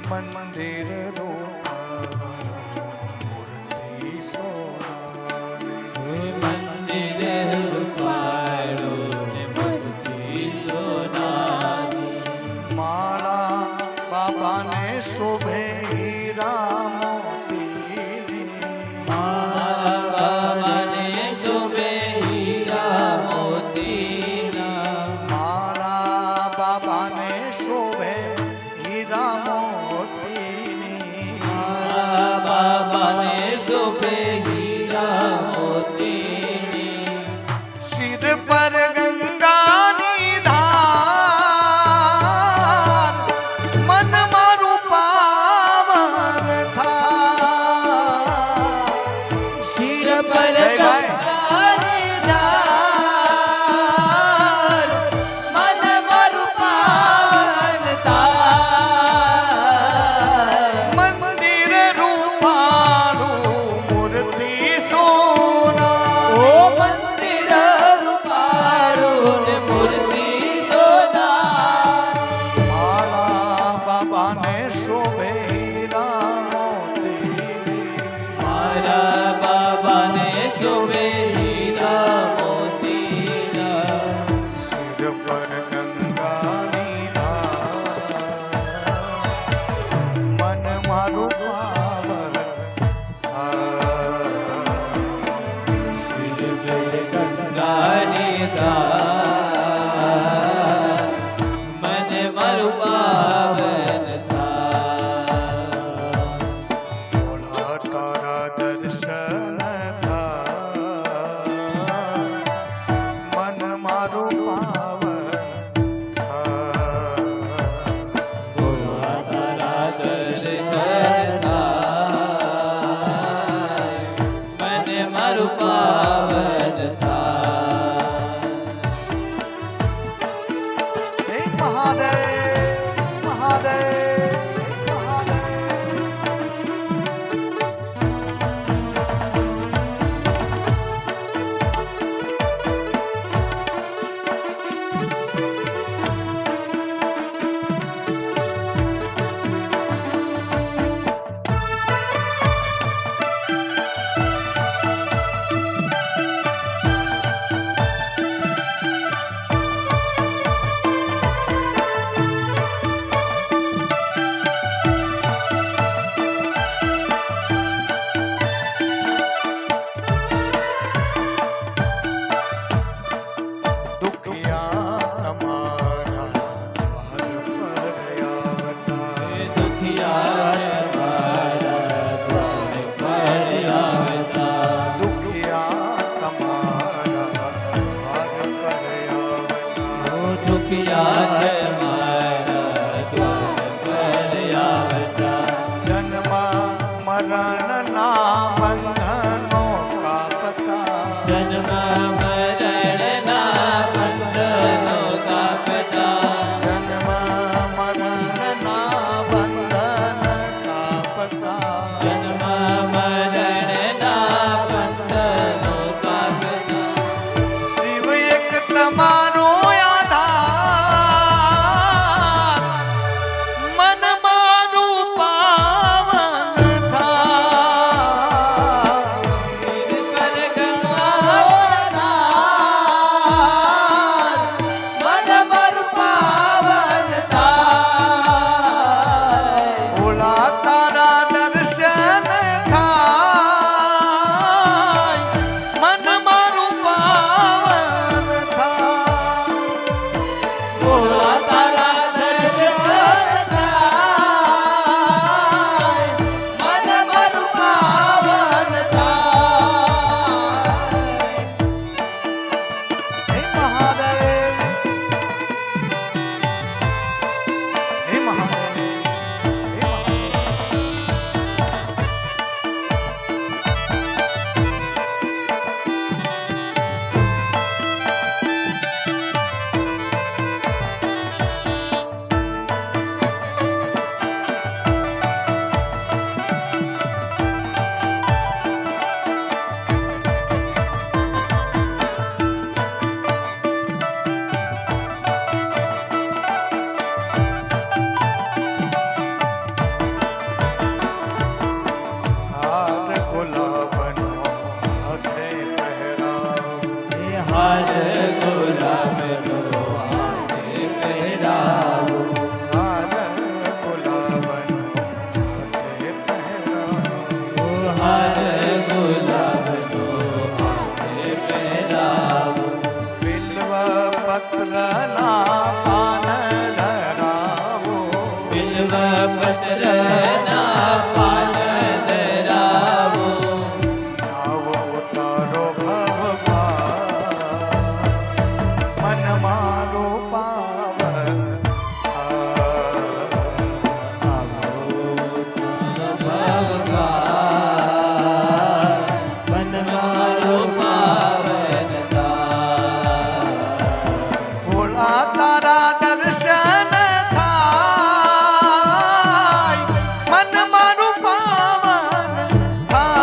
મંદિર મૂર્તિ સોનાની, મંદિર રૂપાળું ને મૂર્તિ સોનાની, માળા બાબાને શોભે હીરા મોતીની, માળા બાબાને શોભે હીરા મોતીના, માળા બાબાને શોભે હીરા મોતીની, માળા બાબાને શોભે હીરા મોતીની, શિર પર ગંગાની ધાર, મન મારું પાવન થાય, શિર પર જય ભાઈ. ગંગાની ધાર, મન મારું પાવન થાય, મંદિર રૂપાળું મૂર્તિ સોના, ઓ મંદિર રૂપાળું ને મૂર્તિ સોનાની, માળા બાબાને શોભે હીરા મોતીની, મારા બાબાને શોભે હીરા મોતીના, શિર પર ગંગાની ધાર, મન મારું પાવન થાય. શિર પર ગંગાની ધાર, મને મારું પાવન થાય, ભોળા તારા દર્શન થાય, મન મારું પાવન થાય. ભોળા તારા દર્શન બિલ્વ પત્રના પાન ધરાવો નાવ ઉતારો ભવ મન મારું પાવન મન મારો પાવન ભોળા તારા દર્શન થાય મન મારું પાવન થાય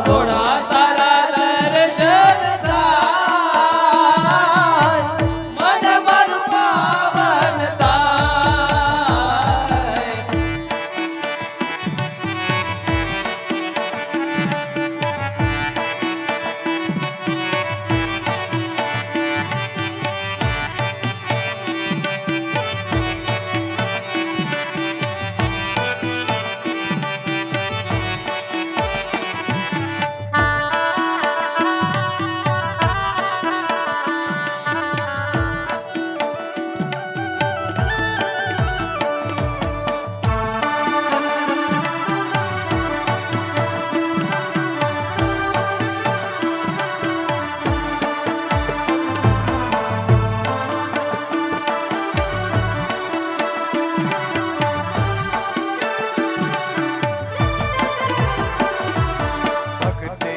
ભોળા તારા દર્શન થાય મન મારું પાવન થાય ભક્તિ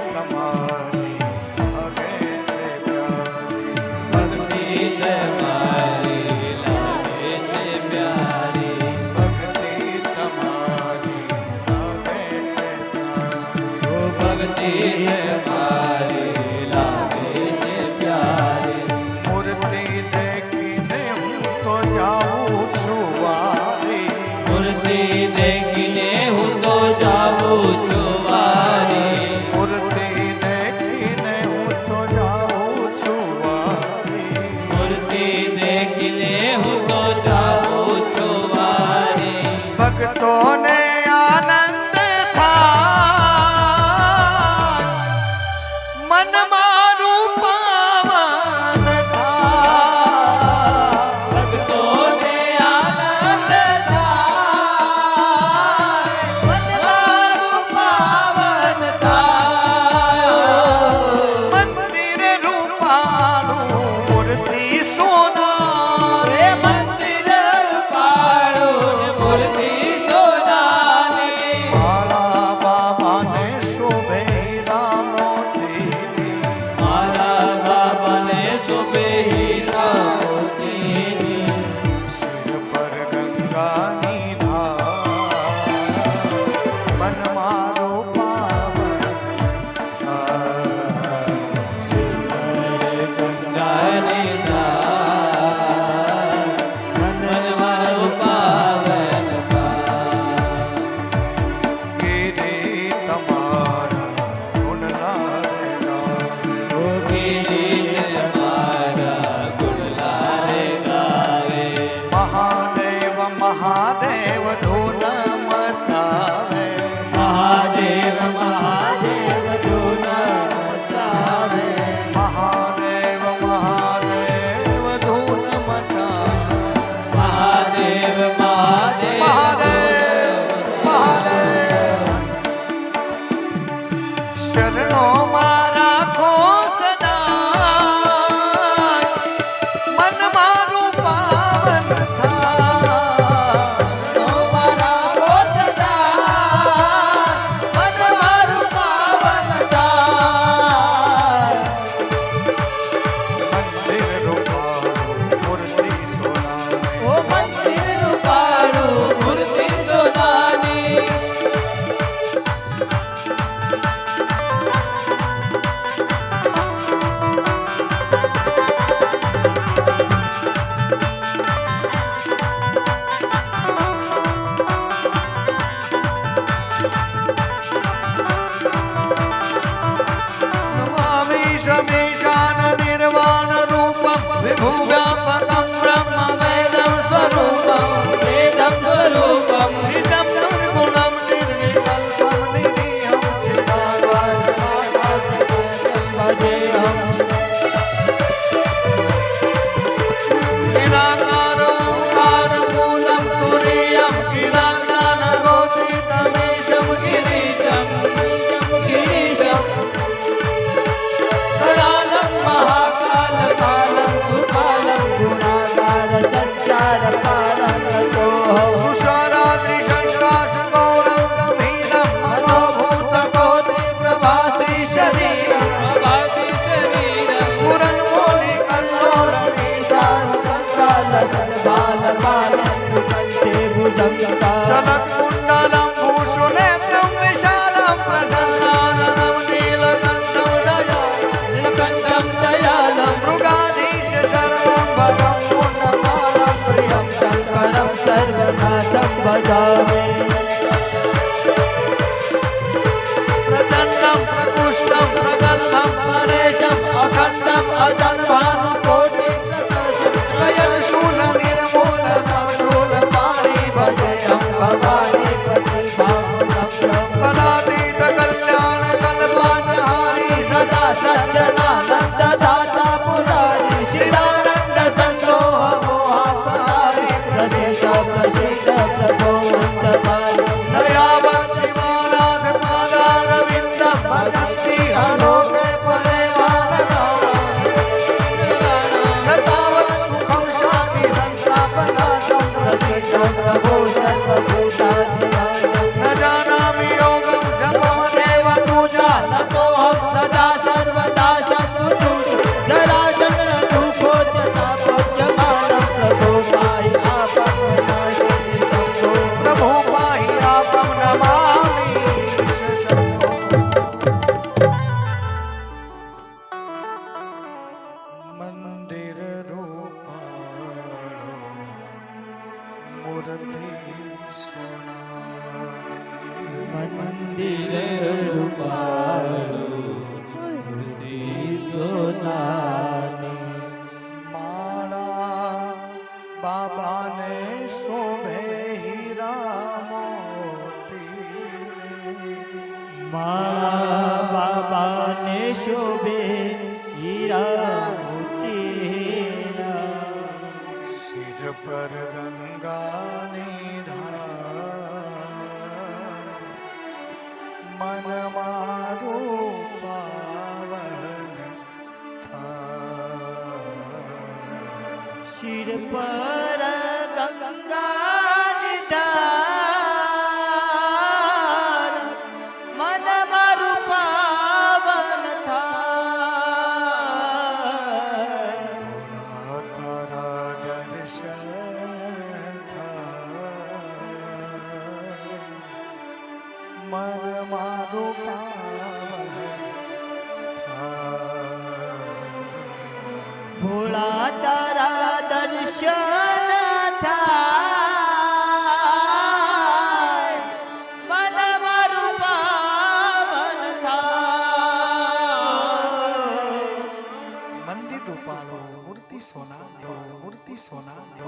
તમારી લાગે છે પ્યારી ભક્તિ તમારી લાગે છે પ્યારી ભક્તિ તમારી લાગે છે પ્યારી ઓ ભક્તિ તમારી લાગે છે પ્યારી મૂર્તિ દેખીને હું તો જાઉં છું વારી મૂર્તિ દેખીને હું તો જાઉં છું વારી મૂર્તિ દેખીને હું તો જાઉં છું વારી મૂર્તિ દેખીને હું તો જાઉં છું વારી ભક્તોને આનંદ થાય મન મારું પાવન થાય ભક્તોને આનંદ થાય મન મારું પાવન થાય મંદિર રૂપાળું મૂર્તિ સોના રે મંદિર રૂપાળું મૂર્તિ સોના ભજે અંબવાળી પતિ ભાવ સંભ્રમ કલાતીત કલ્યાણ કલ્પાનહારી સદા સજ્જનાનંદ દાતા પુરારી ચિદાનંદ સંતોષ મોહાપહારી પ્રસિદ્ધ પ્રસિદ્ધ પ્રભો અંતકારી દયાવંત શિવાનાથ પાદારવિંદ ભજંતી અલોકે લતાવત સુખમ શાંતિ સંતાપનાશમ પ્રસિદ્ધ પ્રભો સર્વભૂતાધિરાજમ ન જાનામિ યોગમ જપમ દેવ પૂજા તતોહમ સદા સર્વદા શત્રુતુર જરાચંદ્ર દુઃખો જતાપોચ્યમાનમ પ્રભો પાહિ આપમ નાશિની શંભો પ્રભુ પાહિ આપમ નમામિ મંદિર રૂપાળો મૂર્તિ સોનાની મંદિર રૂપાળું મૂર્તિ સોનાની માળા બાબાને શોભે હીરા મોતી માળા બાબાને શોભે હીરા મોતીના સિર પર ગંગાની ધાર મન મારું પાવન થાય શિર પર ગંગા નિધાર મન મારું પાવન થાય તારા દર્શન થાય મન મારું પાવન થાય ભોળા તારા દર્શન થાય મન મારું પાવન થાય મંદિર રૂપાળો મૂર્તિ સોના મૂર્તિ સોના